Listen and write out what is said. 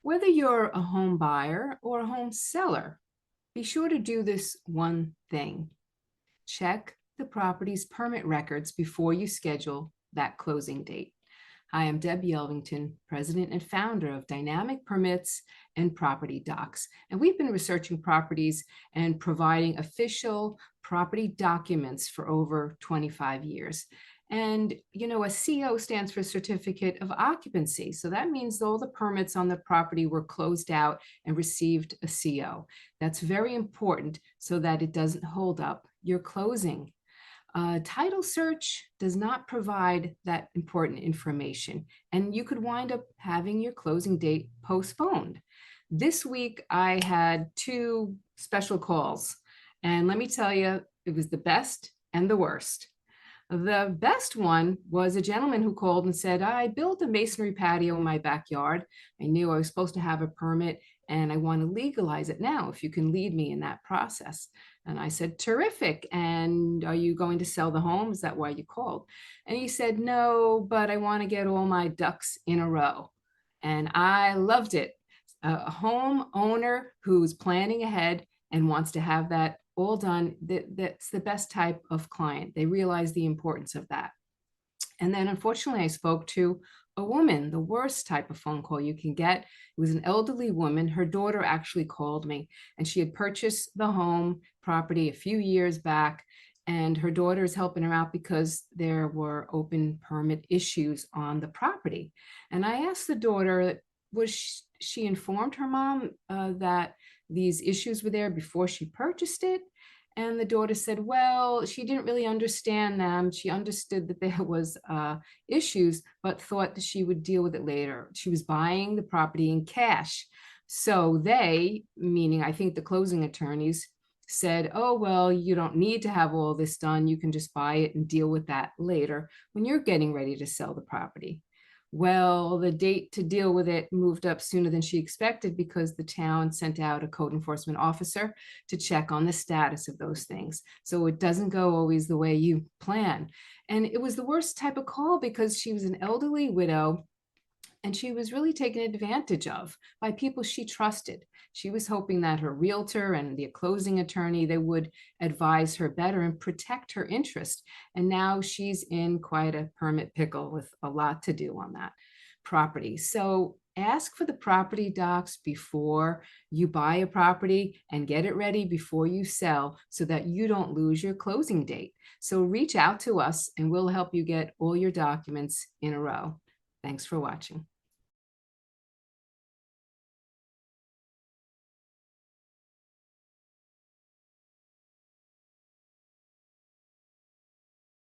Whether you're a home buyer or a home seller, be sure to do this one thing. Check the property's permit records before you schedule that closing date. Hi, I'm Deb Yelvington, president and founder of Dynamic Permits and Property Docs. And we've been researching properties and providing official property documents for over 25 years. And, a CO stands for Certificate of Occupancy. So that means all the permits on the property were closed out and received a CO. That's very important so that it doesn't hold up your closing. Title search does not provide that important information, and you could wind up having your closing date postponed. This week, I had two special calls, and let me tell you, it was the best and the worst. The best one was a gentleman who called and said, I built a masonry patio in my backyard. I knew I was supposed to have a permit and I want to legalize it now, if you can lead me in that process. And I said, terrific. And are you going to sell the home? Is that why you called? And he said, no, but I want to get all my ducks in a row. And I loved it. A homeowner who's planning ahead and wants to have that all done, that's the best type of client. They realize the importance of that. And then unfortunately, I spoke to a woman, the worst type of phone call you can get. It was an elderly woman. Her daughter actually called me, and she had purchased the home property a few years back, and her daughter is helping her out because there were open permit issues on the property. And I asked the daughter, was she informed her mom that these issues were there before she purchased it? And the daughter said, well, she didn't really understand them. She understood that there was issues, but thought that she would deal with it later. She was buying the property in cash. So they, meaning I think the closing attorneys, said, oh, well, you don't need to have all this done. You can just buy it and deal with that later when you're getting ready to sell the property. Well, the date to deal with it moved up sooner than she expected because the town sent out a code enforcement officer to check on the status of those things. So it doesn't go always the way you plan. And it was the worst type of call because she was an elderly widow and she was really taken advantage of by people she trusted. She was hoping that her realtor and the closing attorney, they would advise her better and protect her interest. And now she's in quite a permit pickle with a lot to do on that property. So ask for the property docs before you buy a property and get it ready before you sell so that you don't lose your closing date. So reach out to us and we'll help you get all your documents in a row. Thanks for watching.